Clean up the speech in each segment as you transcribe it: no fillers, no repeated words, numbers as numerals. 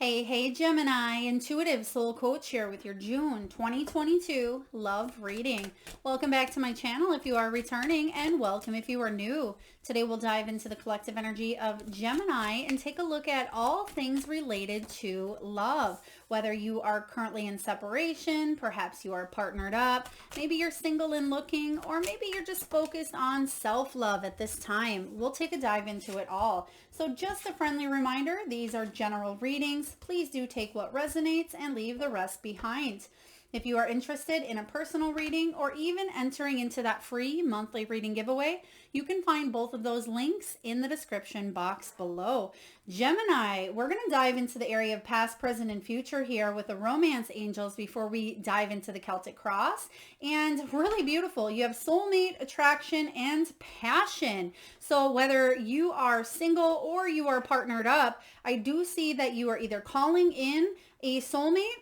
Hey, Gemini, intuitive soul coach here with your June 2022 love reading. Welcome back to my channel if you are returning, and welcome if you are new. Today we'll dive into the collective energy of Gemini and take a look at all things related to love. Whether you are currently in separation, perhaps you are partnered up, maybe you're single and looking, or maybe you're just focused on self-love at this time. We'll take a dive into it all. So just a friendly reminder, these are general readings. Please do take what resonates and leave the rest behind. If you are interested in a personal reading or even entering into that free monthly reading giveaway, you can find both of those links in the description box below. Gemini, we're going to dive into the area of past, present, and future here with the romance angels before we dive into the Celtic cross. And really beautiful. You have soulmate, attraction, and passion. So whether you are single or you are partnered up, I do see that you are either calling in a soulmate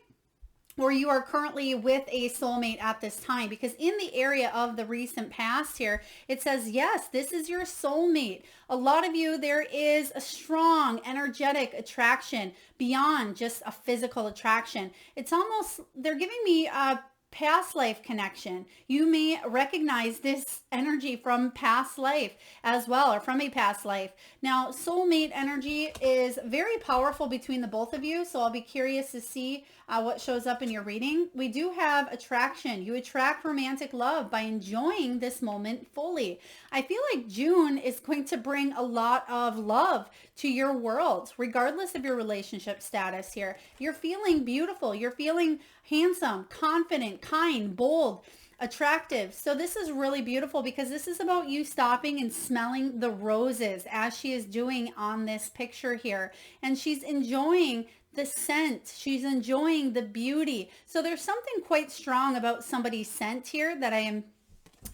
or you are currently with a soulmate at this time, because in the area of the recent past here, it says, yes, this is your soulmate. A lot of you, there is a strong energetic attraction beyond just a physical attraction. It's almost, they're giving me a past life connection. You may recognize this energy from past life as well, or from a past life. Now, soulmate energy is very powerful between the both of you, so I'll be curious to see what shows up in your reading. We do have attraction. You attract romantic love by enjoying this moment fully. I feel like June is going to bring a lot of love to your world, regardless of your relationship status here. You're feeling beautiful. You're feeling handsome, confident, kind, bold, attractive. So this is really beautiful because this is about you stopping and smelling the roses as she is doing on this picture here. And she's enjoying the scent. She's enjoying the beauty. So there's something quite strong about somebody's scent here that I am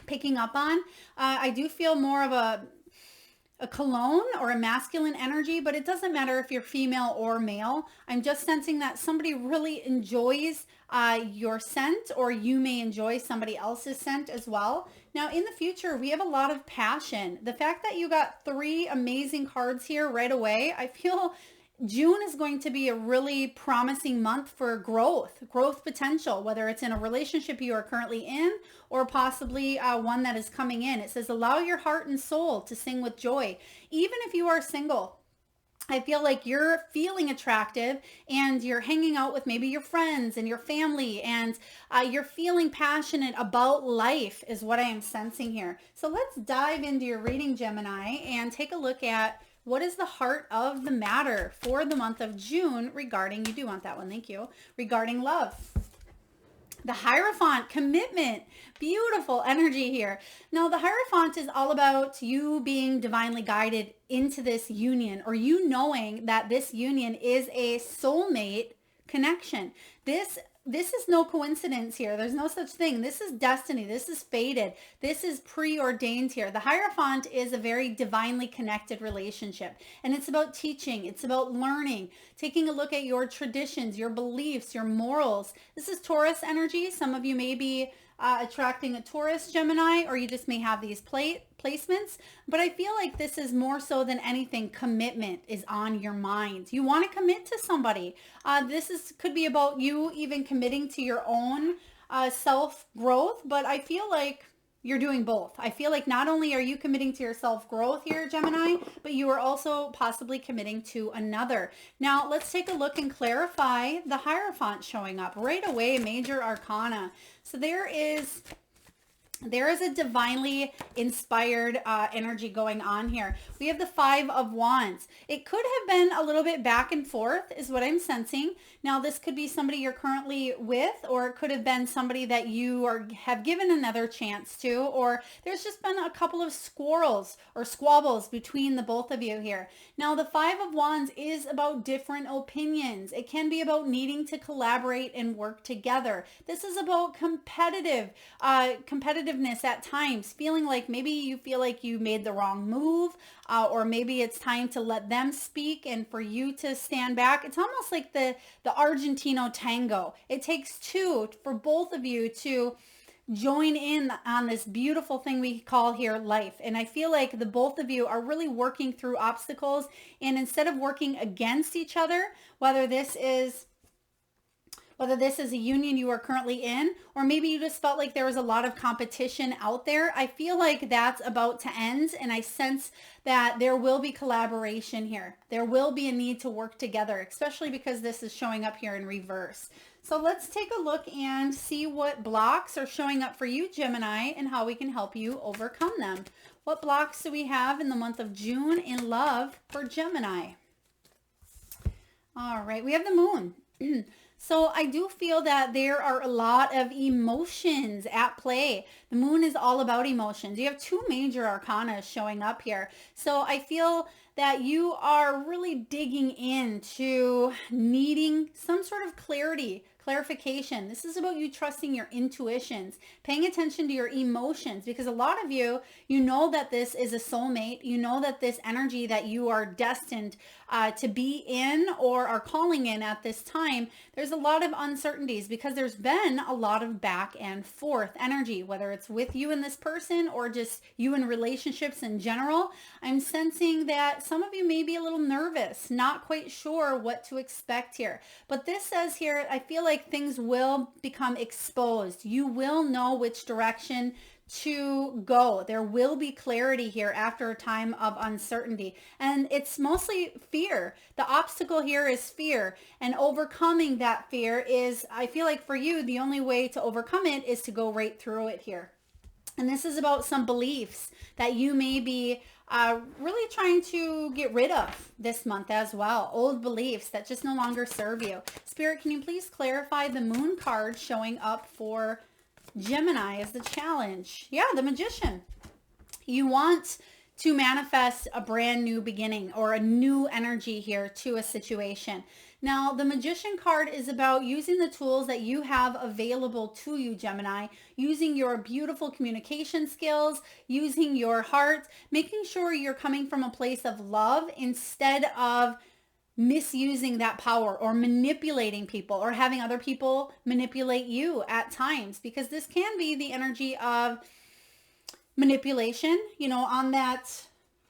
picking up on. I do feel more of a cologne or a masculine energy, but it doesn't matter if you're female or male. I'm just sensing that somebody really enjoys your scent, or you may enjoy somebody else's scent as well. Now in the future, we have a lot of passion. The fact that you got 3 amazing cards here right away, I feel June is going to be a really promising month for growth potential, whether it's in a relationship you are currently in or possibly one that is coming in. It says, allow your heart and soul to sing with joy. Even if you are single, I feel like you're feeling attractive and you're hanging out with maybe your friends and your family, and you're feeling passionate about life is what I am sensing here. So let's dive into your reading, Gemini, and take a look at what is the heart of the matter for the month of June regarding, you do want that one, thank you, regarding love. The Hierophant, commitment, beautiful energy here. Now the Hierophant is all about you being divinely guided into this union, or you knowing that this union is a soulmate connection. This is no coincidence here. There's no such thing. This is destiny. This is fated. This is preordained here. The Hierophant is a very divinely connected relationship, and it's about teaching. It's about learning, taking a look at your traditions, your beliefs, your morals. This is Taurus energy. Some of you may be attracting a Taurus, Gemini, or you just may have these placements. But I feel like this is more so than anything, commitment is on your mind. You want to commit to somebody. Could be about you even committing to your own self-growth, but I feel like you're doing both. I feel like not only are you committing to your self-growth here, Gemini, but you are also possibly committing to another. Now, let's take a look and clarify the Hierophant showing up right away, major arcana. So there is a divinely inspired energy going on here. We have the 5 of Wands. It could have been a little bit back and forth is what I'm sensing. Now this could be somebody you're currently with, or it could have been somebody that you have given another chance to, or there's just been a couple of squabbles between the both of you here. Now the 5 of Wands is about different opinions. It can be about needing to collaborate and work together. This is about competitiveness at times, feeling like maybe you feel like you made the wrong move, or maybe it's time to let them speak and for you to stand back. It's almost like the Argentino tango. It takes 2 for both of you to join in on this beautiful thing we call here life. And I feel like the both of you are really working through obstacles, and instead of working against each other, whether this is a union you are currently in, or maybe you just felt like there was a lot of competition out there, I feel like that's about to end, and I sense that there will be collaboration here. There will be a need to work together, especially because this is showing up here in reverse. So let's take a look and see what blocks are showing up for you, Gemini, and how we can help you overcome them. What blocks do we have in the month of June in love for Gemini? All right, we have the moon. So I do feel that there are a lot of emotions at play. The moon is all about emotions. You have two major arcana showing up here. So I feel that you are really digging into needing some sort of clarification. This is about you trusting your intuitions, paying attention to your emotions, because a lot of you know that this is a soulmate. You know that this energy that you are destined to be in or are calling in at this time, there's a lot of uncertainties because there's been a lot of back and forth energy, whether it's with you and this person or just you in relationships in general. I'm sensing that some of you may be a little nervous, not quite sure what to expect here. But this says here, I feel like things will become exposed. You will know which direction to go. There will be clarity here after a time of uncertainty. And it's mostly fear. The obstacle here is fear. And overcoming that fear is, I feel like for you, the only way to overcome it is to go right through it here. And this is about some beliefs that you may be really trying to get rid of this month as well. Old beliefs that just no longer serve you. Spirit, can you please clarify the moon card showing up for Gemini as the challenge? Yeah, the Magician. You want to manifest a brand new beginning or a new energy here to a situation. Now, the Magician card is about using the tools that you have available to you, Gemini, using your beautiful communication skills, using your heart, making sure you're coming from a place of love instead of misusing that power or manipulating people or having other people manipulate you at times, because this can be the energy of manipulation, on that,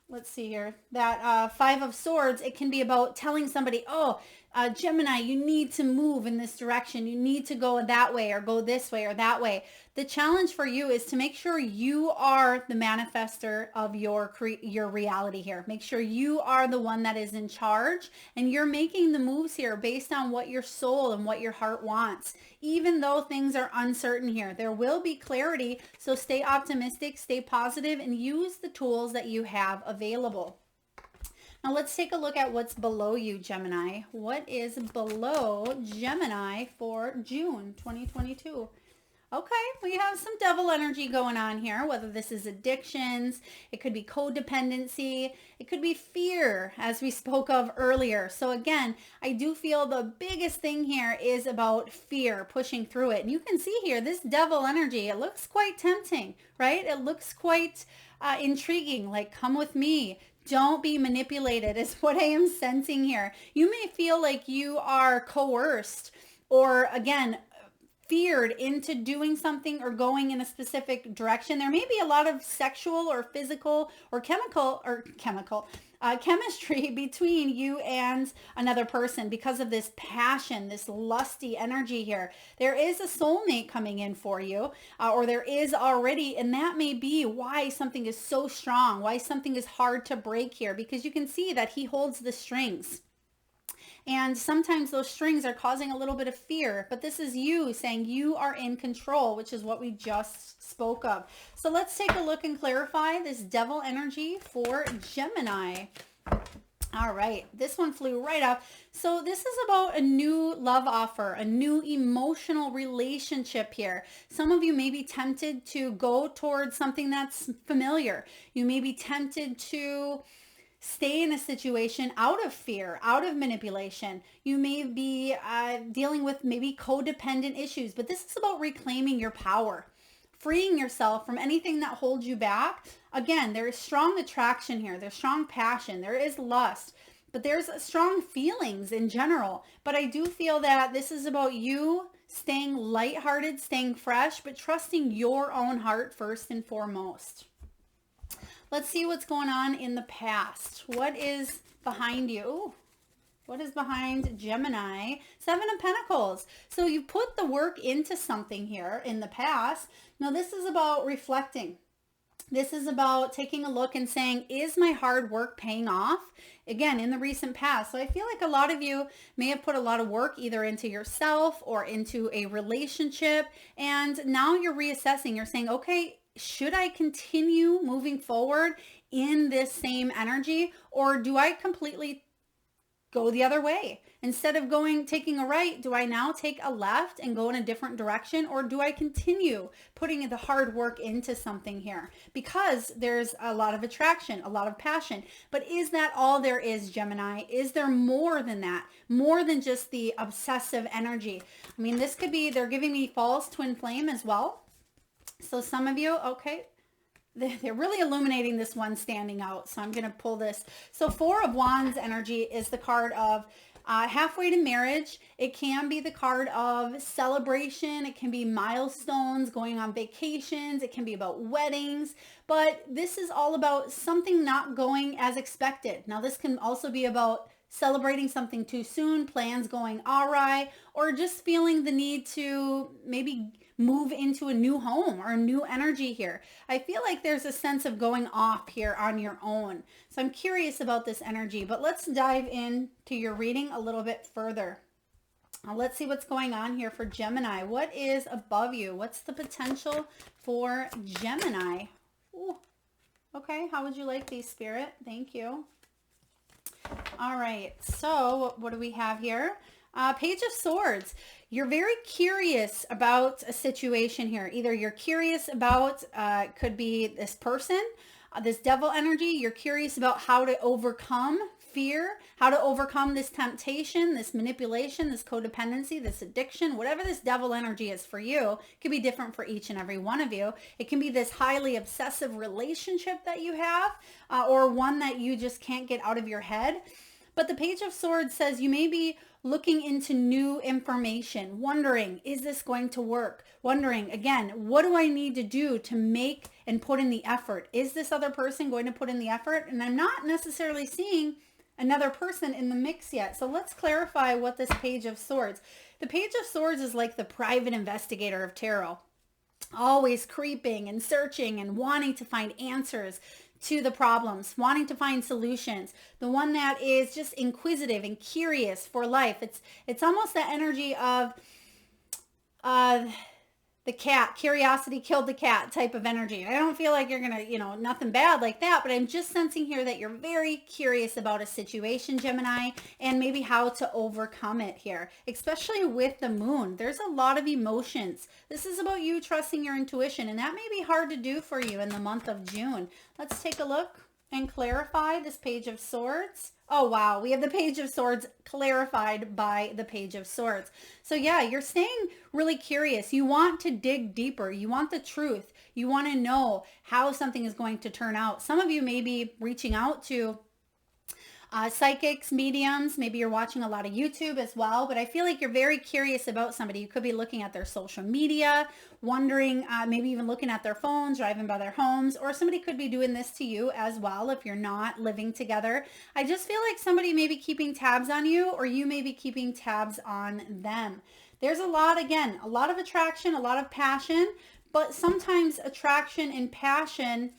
let's see here, that Five of Swords. It can be about telling somebody, Gemini, you need to move in this direction. You need to go that way or go this way or that way. The challenge for you is to make sure you are the manifester of your reality here. Make sure you are the one that is in charge and you're making the moves here based on what your soul and what your heart wants. Even though things are uncertain here, there will be clarity. So stay optimistic, stay positive, and use the tools that you have available. Now let's take a look at what's below you, Gemini. What is below Gemini for June 2022? Okay, we have some devil energy going on here, whether this is addictions, it could be codependency, it could be fear, as we spoke of earlier. So again, I do feel the biggest thing here is about fear, pushing through it. And you can see here, this devil energy, it looks quite tempting, right? It looks quite intriguing, like come with me. Don't be manipulated is what I am sensing here. You may feel like you are coerced or, again, feared into doing something or going in a specific direction. There may be a lot of sexual or physical or chemistry between you and another person because of this passion, this lusty energy here. There is a soulmate coming in for you, or there is already, and that may be why something is so strong, why something is hard to break here, because you can see that he holds the strings. And sometimes those strings are causing a little bit of fear, but this is you saying you are in control, which is what we just spoke of. So let's take a look and clarify this devil energy for Gemini. All right, this one flew right up. So this is about a new love offer, a new emotional relationship here. Some of you may be tempted to go towards something that's familiar. You may be tempted to stay in a situation out of fear, out of manipulation. You may be dealing with maybe codependent issues, but this is about reclaiming your power, freeing yourself from anything that holds you back. Again, there is strong attraction here. There's strong passion. There is lust, but there's strong feelings in general. But I do feel that this is about you staying lighthearted, staying fresh, but trusting your own heart first and foremost. Let's see what's going on in the past. What is behind you? Ooh, what is behind Gemini? 7 of Pentacles. So you put the work into something here in the past. Now this is about reflecting. This is about taking a look and saying, is my hard work paying off? Again, in the recent past. So I feel like a lot of you may have put a lot of work either into yourself or into a relationship. And now you're reassessing. You're saying, okay, should I continue moving forward in this same energy, or do I completely go the other way? Instead of taking a right, do I now take a left and go in a different direction, or do I continue putting the hard work into something here? Because there's a lot of attraction, a lot of passion. But is that all there is, Gemini? Is there more than that? More than just the obsessive energy? I mean, this could be, they're giving me false twin flame as well. So some of you, okay, they're really illuminating this one standing out. So I'm going to pull this. So 4 of Wands energy is the card of halfway to marriage. It can be the card of celebration. It can be milestones, going on vacations. It can be about weddings. But this is all about something not going as expected. Now, this can also be about celebrating something too soon, plans going awry, or just feeling the need to maybe move into a new home or a new energy here. I feel like there's a sense of going off here on your own. So I'm curious about this energy, but let's dive into your reading a little bit further. Let's see what's going on here for Gemini. What is above you? What's the potential for Gemini? Ooh. Okay, how would you like these, Spirit? Thank you. All right, so what do we have here? Page of Swords. You're very curious about a situation here. Either you're curious about, could be this person, this devil energy. You're curious about how to overcome fear, how to overcome this temptation, this manipulation, this codependency, this addiction, whatever this devil energy is for you. It could be different for each and every one of you. It can be this highly obsessive relationship that you have, or one that you just can't get out of your head. But the Page of Swords says you may be looking into new information, wondering, is this going to work? Wondering, again, what do I need to do to make and put in the effort? Is this other person going to put in the effort? And I'm not necessarily seeing another person in the mix yet. So let's clarify what this Page of Swords. The Page of Swords is like the private investigator of tarot, always creeping and searching and wanting to find answers to the problems, wanting to find solutions. The one that is just inquisitive and curious for life. It's almost the energy of the cat, curiosity killed the cat type of energy. I don't feel like you're gonna, nothing bad like that, but I'm just sensing here that you're very curious about a situation, Gemini, and maybe how to overcome it here, especially with the moon. There's a lot of emotions. This is about you trusting your intuition, and that may be hard to do for you in the month of June. Let's take a look and clarify this Page of Swords. Oh, wow. We have the Page of Swords clarified by the Page of Swords. So yeah, you're staying really curious. You want to dig deeper. You want the truth. You want to know how something is going to turn out. Some of you may be reaching out to psychics, mediums. Maybe you're watching a lot of YouTube as well, but I feel like you're very curious about somebody. You could be looking at their social media, wondering, maybe even looking at their phones, driving by their homes, or somebody could be doing this to you as well if you're not living together. I just feel like somebody may be keeping tabs on you, or you may be keeping tabs on them. There's a lot of attraction, a lot of passion, but sometimes attraction and passion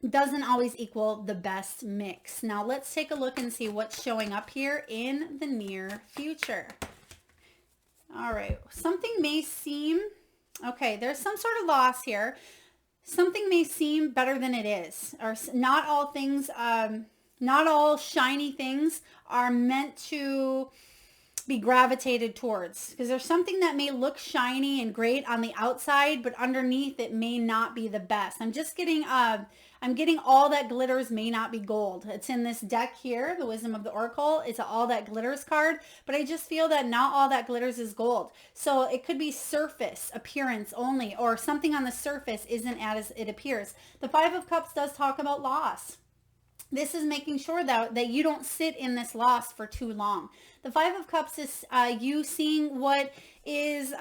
doesn't always equal the best mix. Now let's take a look and see what's showing up here in the near future. All right, something may seem, okay, there's some sort of loss here. Something may seem better than it is, or not all things, not all shiny things are meant to be gravitated towards, because there's something that may look shiny and great on the outside, but underneath it may not be the best. I'm just getting, I'm getting all that glitters may not be gold. It's in this deck here, the Wisdom of the Oracle. It's an all that glitters card, but I just feel that not all that glitters is gold. So it could be surface appearance only, or something on the surface isn't as it appears. The Five of Cups does talk about loss. This is making sure that you don't sit in this loss for too long. The Five of Cups is you seeing what is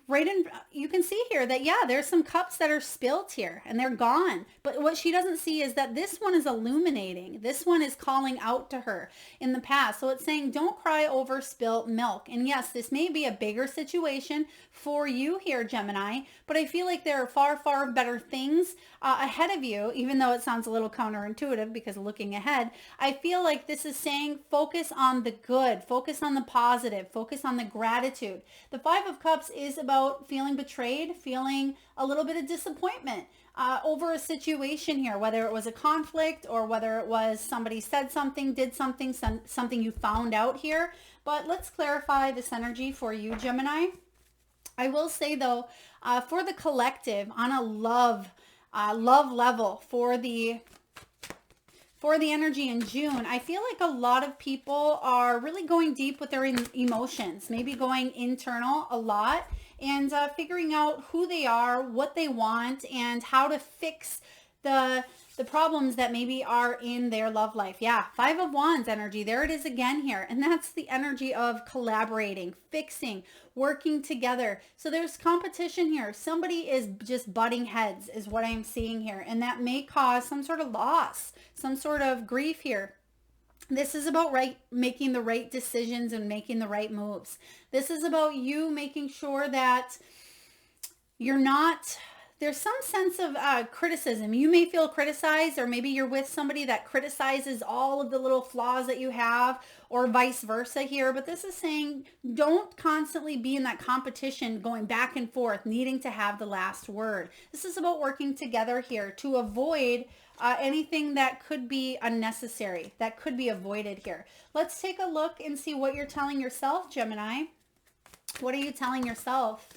right in, you can see here that, yeah, there's some cups that are spilt here and they're gone. But what she doesn't see is that this one is illuminating. This one is calling out to her in the past. So it's saying, don't cry over spilt milk. And yes, this may be a bigger situation for you here, Gemini, but I feel like there are far, far better things ahead of you, even though it sounds a little counterintuitive because looking ahead, I feel like this is saying focus on the good, focus on the positive, focus on the gratitude. The Five of Cups is about feeling betrayed, feeling a little bit of disappointment over a situation here, whether it was a conflict or whether it was somebody said something, did something, something you found out here. But let's clarify this energy for you, Gemini. I will say though, for the collective on a love level for the energy in June, I feel like a lot of people are really going deep with their emotions, maybe going internal a lot and figuring out who they are, what they want, and how to fix the problems that maybe are in their love life. Yeah, Five of Wands energy. There it is again here. And that's the energy of collaborating, fixing, working together. So there's competition here. Somebody is just butting heads is what I'm seeing here. And that may cause some sort of loss, some sort of grief here. This is about making the right decisions and making the right moves. This is about you making sure that you're not... There's some sense of criticism. You may feel criticized, or maybe you're with somebody that criticizes all of the little flaws that you have, or vice versa here. But this is saying don't constantly be in that competition, going back and forth, needing to have the last word. This is about working together here to avoid anything that could be unnecessary, that could be avoided here. Let's take a look and see what you're telling yourself, Gemini. What are you telling yourself?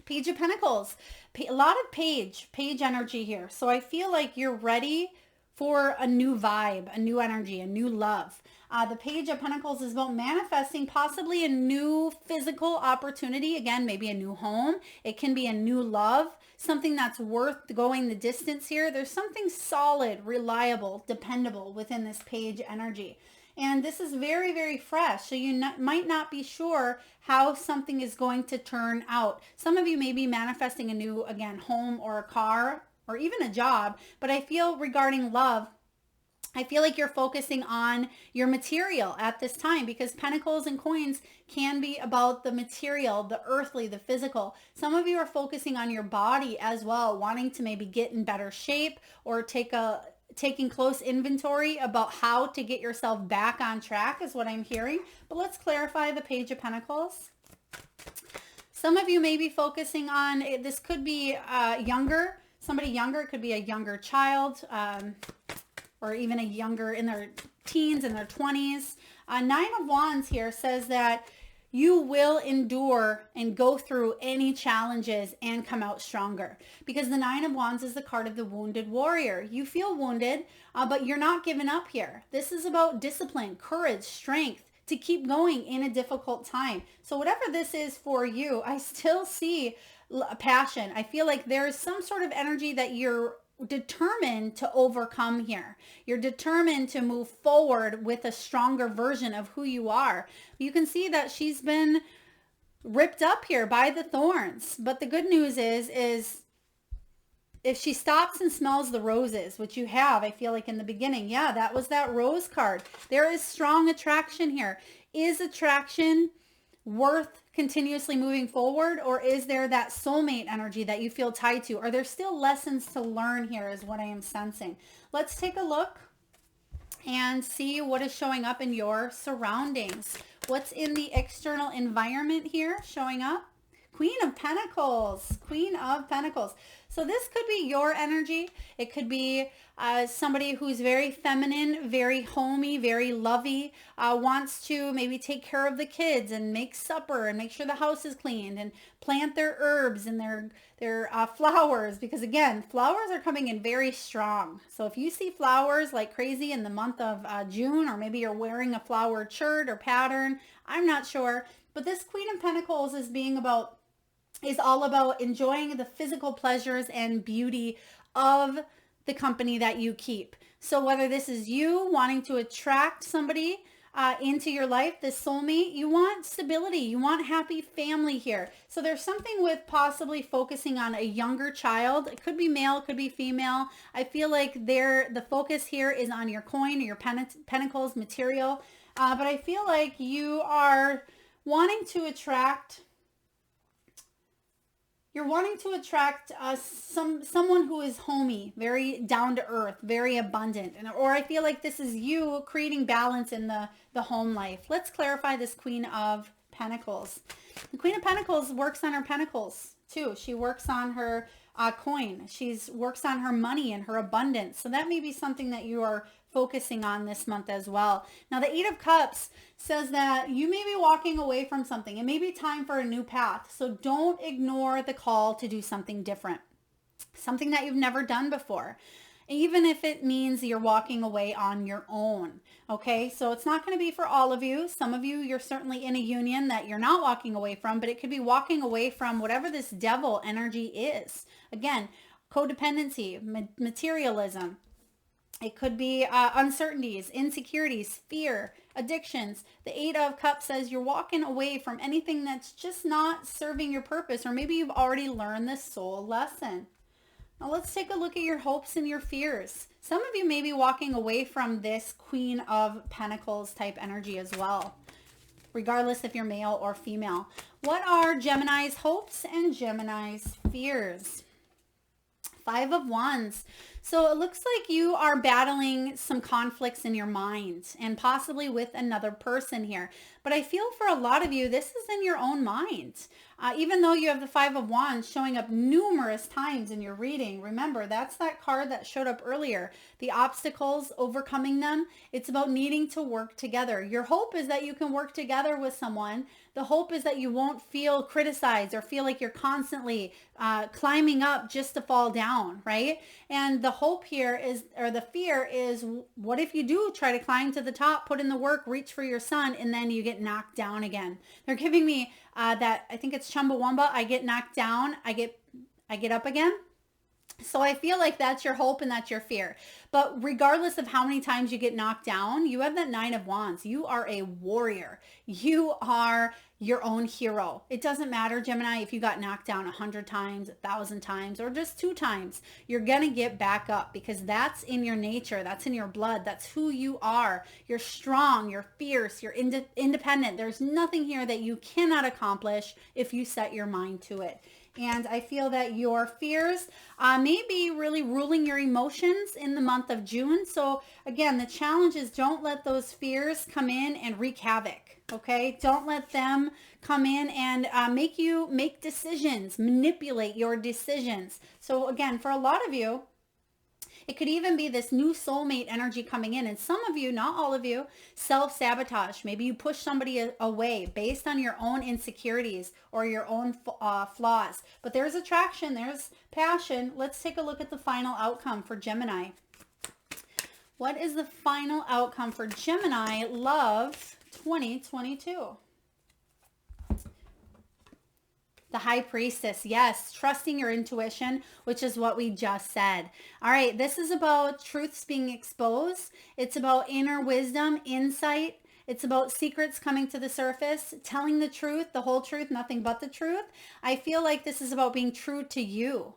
Page of Pentacles, a lot of page energy here. So I feel like you're ready for a new vibe, a new energy, a new love. The Page of Pentacles is about manifesting possibly a new physical opportunity. Again, maybe a new home. It can be a new love, something that's worth going the distance here. There's something solid, reliable, dependable within this page energy. And this is very, very fresh. So you might not be sure how something is going to turn out. Some of you may be manifesting a new, again, home or a car or even a job. But I feel regarding love, I feel like you're focusing on your material at this time, because Pentacles and Coins can be about the material, the earthly, the physical. Some of you are focusing on your body as well, wanting to maybe get in better shape or taking close inventory about how to get yourself back on track is what I'm hearing. But let's clarify the Page of Pentacles. Some of you may be focusing on, this could be younger, somebody younger. It could be a younger child or even a younger in their teens, in their 20s. Nine of Wands here says that you will endure and go through any challenges and come out stronger, because the Nine of Wands is the card of the wounded warrior. You feel wounded, but you're not giving up here. This is about discipline, courage, strength to keep going in a difficult time. So whatever this is for you, I still see passion. I feel like there's some sort of energy that you're determined to overcome here. You're determined to move forward with a stronger version of who you are. You can see that she's been ripped up here by the thorns. But the good news is if she stops and smells the roses, which you have, I feel like in the beginning, yeah, that was that rose card. There is strong attraction here. Is attraction worth continuously moving forward, or is there that soulmate energy that you feel tied to? Are there still lessons to learn here is what I am sensing. Let's take a look and see what is showing up in your surroundings. What's in the external environment here showing up? Queen of Pentacles, Queen of Pentacles. So this could be your energy. It could be somebody who's very feminine, very homey, very lovey, wants to maybe take care of the kids and make supper and make sure the house is cleaned and plant their herbs and their flowers, because again, flowers are coming in very strong. So if you see flowers like crazy in the month of June, or maybe you're wearing a flowered shirt or pattern, I'm not sure. But this Queen of Pentacles is all about enjoying the physical pleasures and beauty of the company that you keep. So whether this is you wanting to attract somebody into your life, this soulmate, you want stability. You want happy family here. So there's something with possibly focusing on a younger child. It could be male, it could be female. I feel like the focus here is on your coin or your pentacles material. But I feel like you are wanting to attract... You're wanting to attract someone who is homey, very down to earth, very abundant. Or I feel like this is you creating balance in the home life. Let's clarify this Queen of Pentacles. The Queen of Pentacles works on her pentacles too. She works on her coin. She works on her money and her abundance. So that may be something that you are focusing on this month as well. Now, the Eight of Cups says that you may be walking away from something. It may be time for a new path. So don't ignore the call to do something different, something that you've never done before, even if it means you're walking away on your own. Okay, so it's not going to be for all of you. Some of you, you're certainly in a union that you're not walking away from, but it could be walking away from whatever this devil energy is. Again, codependency, materialism. It could be uncertainties, insecurities, fear, addictions. The Eight of Cups says you're walking away from anything that's just not serving your purpose, or maybe you've already learned this soul lesson. Now let's take a look at your hopes and your fears. Some of you may be walking away from this Queen of Pentacles type energy as well, regardless if you're male or female. What are Gemini's hopes and Gemini's fears? Five of Wands. So it looks like you are battling some conflicts in your mind and possibly with another person here. But I feel for a lot of you, this is in your own mind. Even though you have the Five of Wands showing up numerous times in your reading, remember, that's that card that showed up earlier. The obstacles, overcoming them. It's about needing to work together. Your hope is that you can work together with someone. The hope is that you won't feel criticized or feel like you're constantly climbing up just to fall down, right? And the hope here is, or the fear is, what if you do try to climb to the top, put in the work, reach for your sun, and then you get knocked down again? They're giving me that, I think it's Chumbawamba, I get knocked down, I get up again. So I feel like that's your hope and that's your fear. But regardless of how many times you get knocked down, you have that Nine of Wands. You are a warrior. You are your own hero. It doesn't matter, Gemini, if you got knocked down 100 times, 1,000 times, or just 2 times. You're going to get back up because that's in your nature. That's in your blood. That's who you are. You're strong. You're fierce. You're independent. There's nothing here that you cannot accomplish if you set your mind to it. And I feel that your fears may be really ruling your emotions in the month of June. So again, the challenge is don't let those fears come in and wreak havoc. Okay? Don't let them come in and make you make decisions, manipulate your decisions. So again, for a lot of you, it could even be this new soulmate energy coming in. And some of you, not all of you, self-sabotage. Maybe you push somebody away based on your own insecurities or your own flaws. But there's attraction, there's passion. Let's take a look at the final outcome for Gemini. What is the final outcome for Gemini love 2022? The High Priestess, yes, trusting your intuition, which is what we just said. All right, this is about truths being exposed. It's about inner wisdom, insight. It's about secrets coming to the surface, telling the truth, the whole truth, nothing but the truth. I feel like this is about being true to you.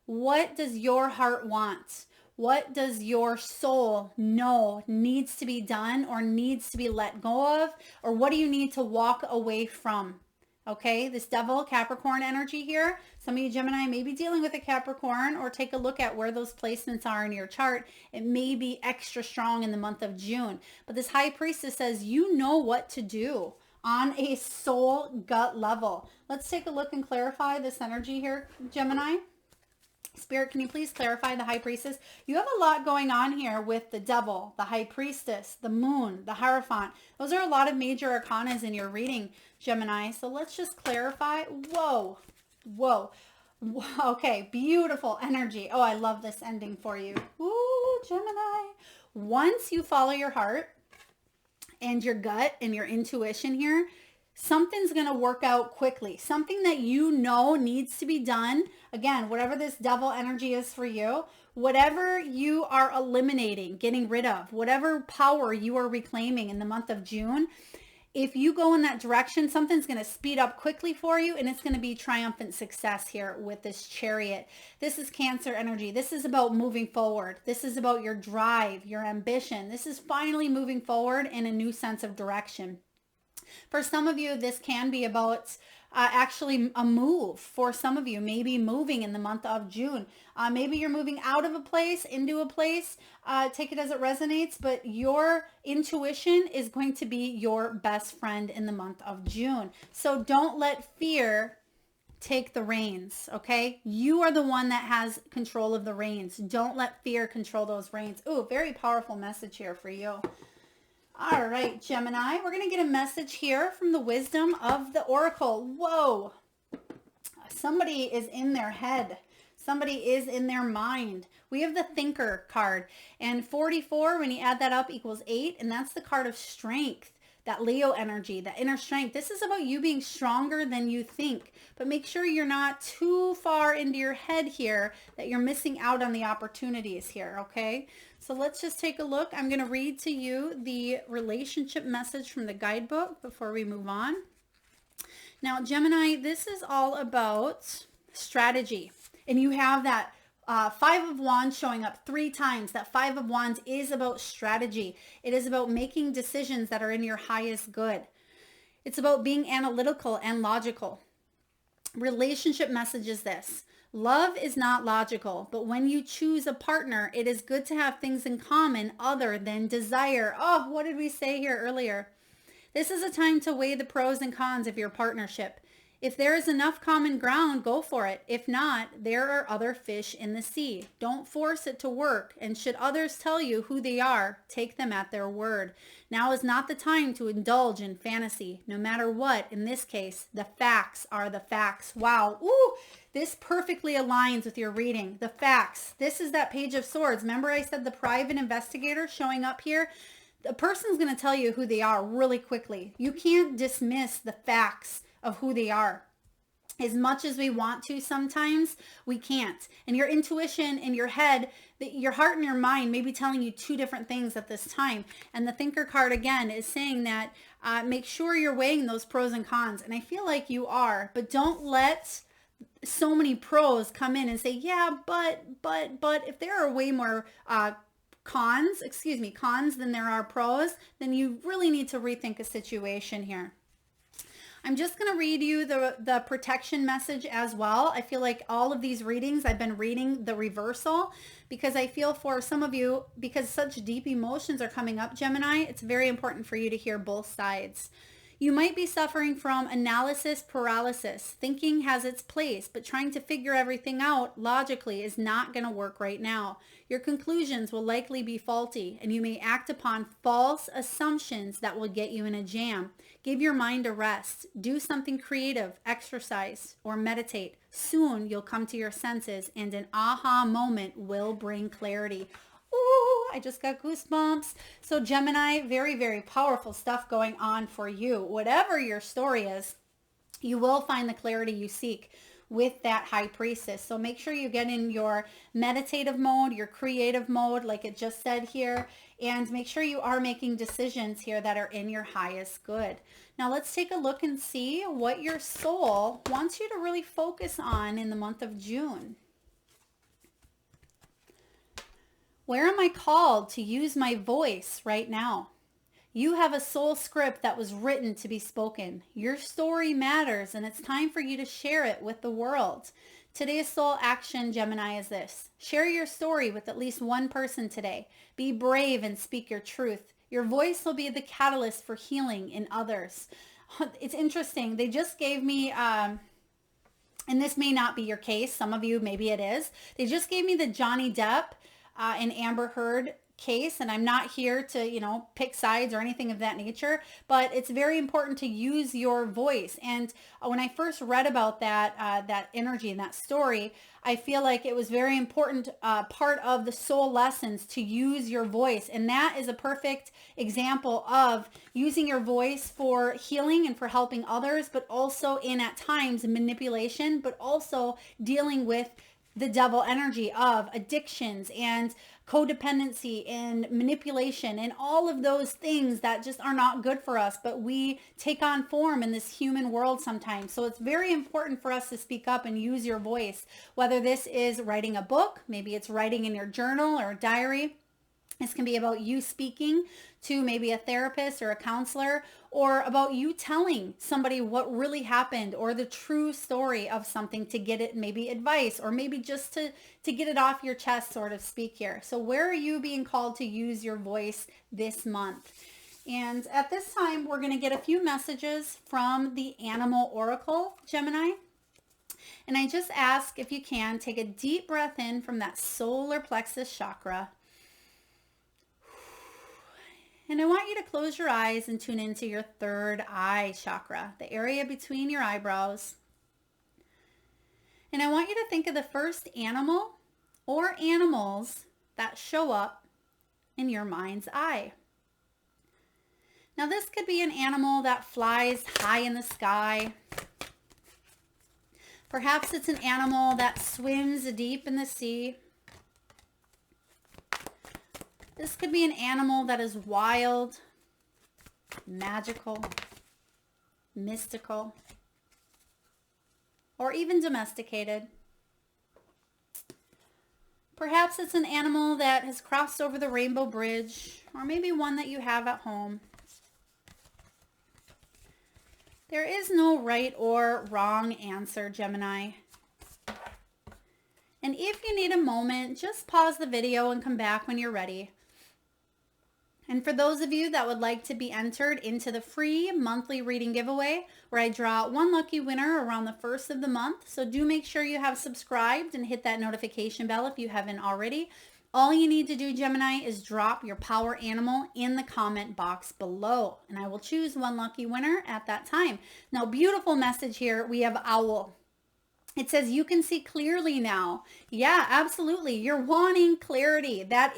What does your heart want? What does your soul know needs to be done or needs to be let go of? Or what do you need to walk away from? Okay, this Devil, Capricorn energy here. Some of you Gemini may be dealing with a Capricorn, or take a look at where those placements are in your chart. It may be extra strong in the month of June. But this High Priestess says you know what to do on a soul gut level. Let's take a look and clarify this energy here, Gemini. Spirit, can you please clarify the High Priestess? You have a lot going on here with the Devil, the High Priestess, the Moon, the Hierophant. Those are a lot of major arcanas in your reading, Gemini. So let's just clarify. Whoa, whoa. Okay, beautiful energy. Oh, I love this ending for you. Ooh, Gemini. Once you follow your heart and your gut and your intuition here, something's going to work out quickly. Something that you know needs to be done. Again, whatever this devil energy is for you, whatever you are eliminating, getting rid of, whatever power you are reclaiming in the month of June, if you go in that direction, something's going to speed up quickly for you, and it's going to be triumphant success here with this Chariot. This is Cancer energy. This is about moving forward. This is about your drive, your ambition. This is finally moving forward in a new sense of direction. For some of you, this can be about actually a move. For some of you, maybe moving in the month of June. Maybe you're moving out of a place into a place. Take it as it resonates, but your intuition is going to be your best friend in the month of June. So don't let fear take the reins, okay? You are the one that has control of the reins. Don't let fear control those reins. Ooh, very powerful message here for you. All right, Gemini, we're going to get a message here from the wisdom of the Oracle. Whoa. Somebody is in their head. Somebody is in their mind. We have the Thinker card. And 44, when you add that up, equals 8. And that's the card of strength. That Leo energy, that inner strength. This is about you being stronger than you think. But make sure you're not too far into your head here, that you're missing out on the opportunities here, okay? So let's just take a look. I'm going to read to you the relationship message from the guidebook before we move on. Now, Gemini, this is all about strategy. And you have that Five of Wands showing up 3 times. That Five of Wands is about strategy. It is about making decisions that are in your highest good. It's about being analytical and logical. Relationship message is this. Love is not logical, but when you choose a partner, it is good to have things in common other than desire. Oh, what did we say here earlier? This is a time to weigh the pros and cons of your partnership. If there is enough common ground, go for it. If not, there are other fish in the sea. Don't force it to work, and should others tell you who they are, take them at their word. Now is not the time to indulge in fantasy. No matter what, in this case, the facts are the facts. Wow. Ooh, this perfectly aligns with your reading. The facts. This is that Page of Swords. Remember I said the private investigator showing up here? The person's going to tell you who they are really quickly. You can't dismiss the facts of who they are. As much as we want to sometimes, we can't. And your intuition in your head, your heart and your mind may be telling you 2 different things at this time. And the Thinker card again is saying that make sure you're weighing those pros and cons. And I feel like you are, but don't let so many pros come in and say, yeah, but if there are way more cons than there are pros, then you really need to rethink a situation here. I'm just going to read you the protection message as well. I feel like all of these readings, I've been reading the reversal because I feel for some of you, because such deep emotions are coming up, Gemini, it's very important for you to hear both sides. You might be suffering from analysis paralysis. Thinking has its place, but trying to figure everything out logically is not going to work right now. Your conclusions will likely be faulty, and you may act upon false assumptions that will get you in a jam. Give your mind a rest. Do something creative, exercise, or meditate. Soon you'll come to your senses, and an aha moment will bring clarity. Ooh, I just got goosebumps. So Gemini, very, very powerful stuff going on for you. Whatever your story is, you will find the clarity you seek with that High Priestess. So make sure you get in your meditative mode, your creative mode, like it just said here, and make sure you are making decisions here that are in your highest good. Now let's take a look and see what your soul wants you to really focus on in the month of June. Where am I called to use my voice right now? You have a soul script that was written to be spoken. Your story matters, and it's time for you to share it with the world. Today's soul action, Gemini, is this. Share your story with at least one person today. Be brave and speak your truth. Your voice will be the catalyst for healing in others. It's interesting. They just gave me, and this may not be your case. Some of you, maybe it is. They just gave me the Johnny Depp and Amber Heard case, and I'm not here to, you know, pick sides or anything of that nature, but it's very important to use your voice. And when I first read about that, that energy and that story, I feel like it was very important part of the soul lessons to use your voice. And that is a perfect example of using your voice for healing and for helping others, but also in at times manipulation, but also dealing with the devil energy of addictions and codependency and manipulation and all of those things that just are not good for us, but we take on form in this human world sometimes. So it's very important for us to speak up and use your voice, whether this is writing a book, maybe it's writing in your journal or a diary. This can be about you speaking to maybe a therapist or a counselor, or about you telling somebody what really happened or the true story of something to get it, maybe advice, or maybe just to get it off your chest, sort of speak here. So where are you being called to use your voice this month? And at this time, we're going to get a few messages from the Animal Oracle, Gemini. And I just ask, if you can, take a deep breath in from that solar plexus chakra. And I want you to close your eyes and tune into your third eye chakra, the area between your eyebrows. And I want you to think of the first animal or animals that show up in your mind's eye. Now this could be an animal that flies high in the sky. Perhaps it's an animal that swims deep in the sea. This could be an animal that is wild, magical, mystical, or even domesticated. Perhaps it's an animal that has crossed over the rainbow bridge, or maybe one that you have at home. There is no right or wrong answer, Gemini. And if you need a moment, just pause the video and come back when you're ready. And for those of you that would like to be entered into the free monthly reading giveaway, where I draw one lucky winner around the first of the month, so do make sure you have subscribed and hit that notification bell if you haven't already. All you need to do, Gemini, is drop your power animal in the comment box below, and I will choose one lucky winner at that time. Now, beautiful message here. We have owl. It says you can see clearly now. Yeah, absolutely. You're wanting clarity. That's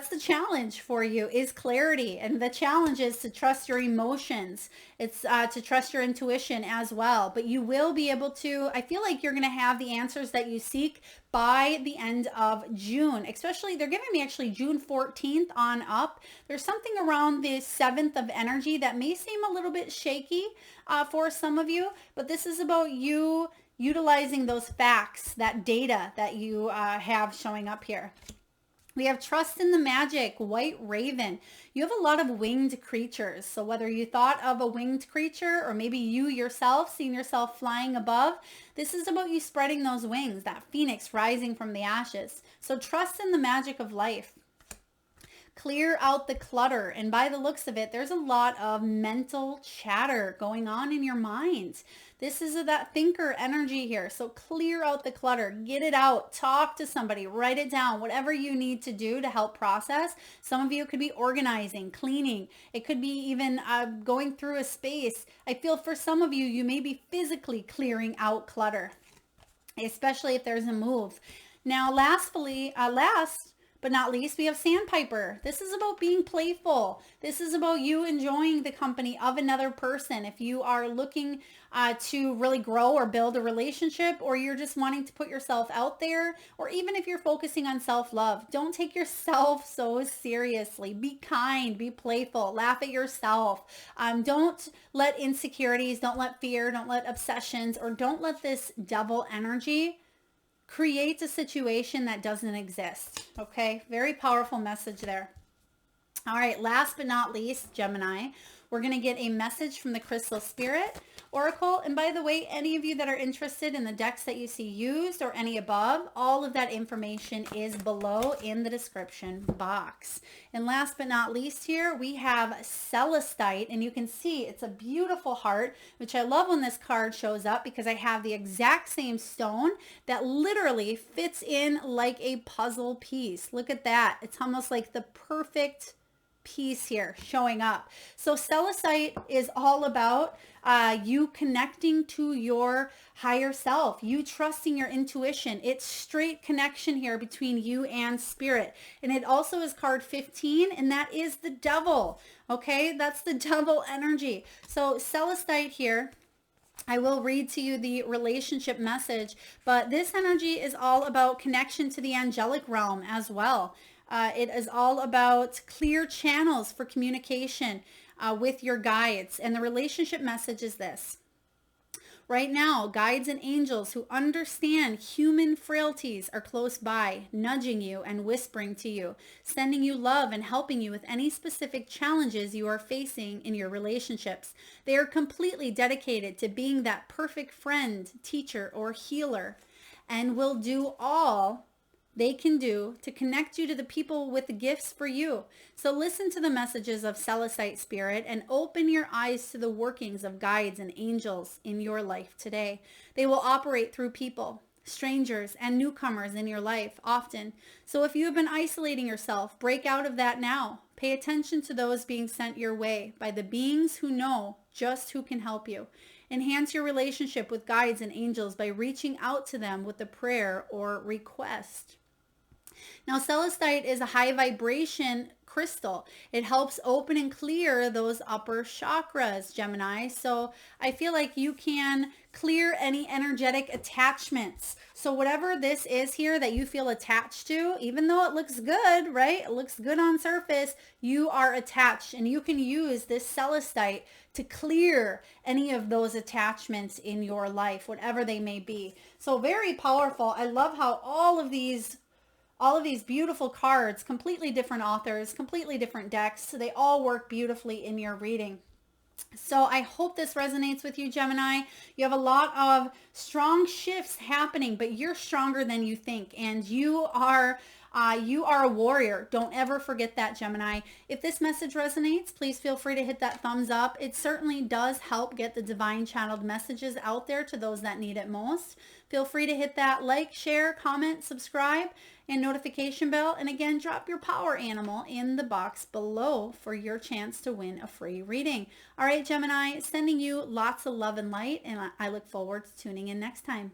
the challenge for you, is clarity. And the challenge is to trust your emotions. It's to trust your intuition as well. But you will be able to, I feel like you're going to have the answers that you seek by the end of June. Especially, they're giving me actually June 14th on up. There's something around the 7th of energy that may seem a little bit shaky for some of you. But this is about you utilizing those facts, that data that you have showing up here. We have trust in the magic, white raven. You have a lot of winged creatures. So whether you thought of a winged creature or maybe you yourself, seeing yourself flying above, this is about you spreading those wings, that phoenix rising from the ashes. So trust in the magic of life. Clear out the clutter. And by the looks of it, there's a lot of mental chatter going on in your mind. This is that thinker energy here. So clear out the clutter, get it out, talk to somebody, write it down, whatever you need to do to help process. Some of you could be organizing, cleaning. It could be even going through a space. I feel for some of you, you may be physically clearing out clutter, especially if there's a move. Now, last but not least, we have Sandpiper. This is about being playful. This is about you enjoying the company of another person. If you are looking to really grow or build a relationship, or you're just wanting to put yourself out there, or even if you're focusing on self-love, don't take yourself so seriously. Be kind, be playful, laugh at yourself. Don't let insecurities, don't let fear, don't let obsessions, or don't let this devil energy create a situation that doesn't exist. Okay, very powerful message there. All right, last but not least, Gemini, we're going to get a message from the Crystal Spirit. Oracle. And by the way, any of you that are interested in the decks that you see used or any above, all of that information is below in the description box. And last but not least here, we have Celestite, and you can see it's a beautiful heart, which I love when this card shows up because I have the exact same stone that literally fits in like a puzzle piece. Look at that. It's almost like the perfect piece here showing up. So Celestite is all about you connecting to your higher self, you trusting your intuition. It's straight connection here between you and spirit. And it also is card 15, and that is the devil. Okay, that's the devil energy. So Celestite here, I will read to you the relationship message, but this energy is all about connection to the angelic realm as well. It is all about clear channels for communication with your guides. And the relationship message is this. Right now, guides and angels who understand human frailties are close by, nudging you and whispering to you, sending you love and helping you with any specific challenges you are facing in your relationships. They are completely dedicated to being that perfect friend, teacher, or healer, and will do all they can do to connect you to the people with the gifts for you. So listen to the messages of Celestite spirit and open your eyes to the workings of guides and angels in your life today. They will operate through people, strangers, and newcomers in your life often. So if you have been isolating yourself, break out of that now. Pay attention to those being sent your way by the beings who know just who can help you. Enhance your relationship with guides and angels by reaching out to them with a prayer or request. Now, Celestite is a high vibration crystal. It helps open and clear those upper chakras, Gemini. So I feel like you can clear any energetic attachments. So whatever this is here that you feel attached to, even though it looks good, right? It looks good on surface, you are attached, and you can use this Celestite to clear any of those attachments in your life, whatever they may be. So very powerful. I love how all of these beautiful cards, completely different authors, completely different decks, so they all work beautifully in your reading. So I hope this resonates with you, Gemini. You have a lot of strong shifts happening, but you're stronger than you think, and you are a warrior. Don't ever forget that, Gemini. If this message resonates, please feel free to hit that thumbs up. It certainly does help get the divine channeled messages out there to those that need it most. Feel free to hit that like, share, comment, subscribe, and notification bell. And again, drop your power animal in the box below for your chance to win a free reading. All right, Gemini, sending you lots of love and light, and I look forward to tuning in next time.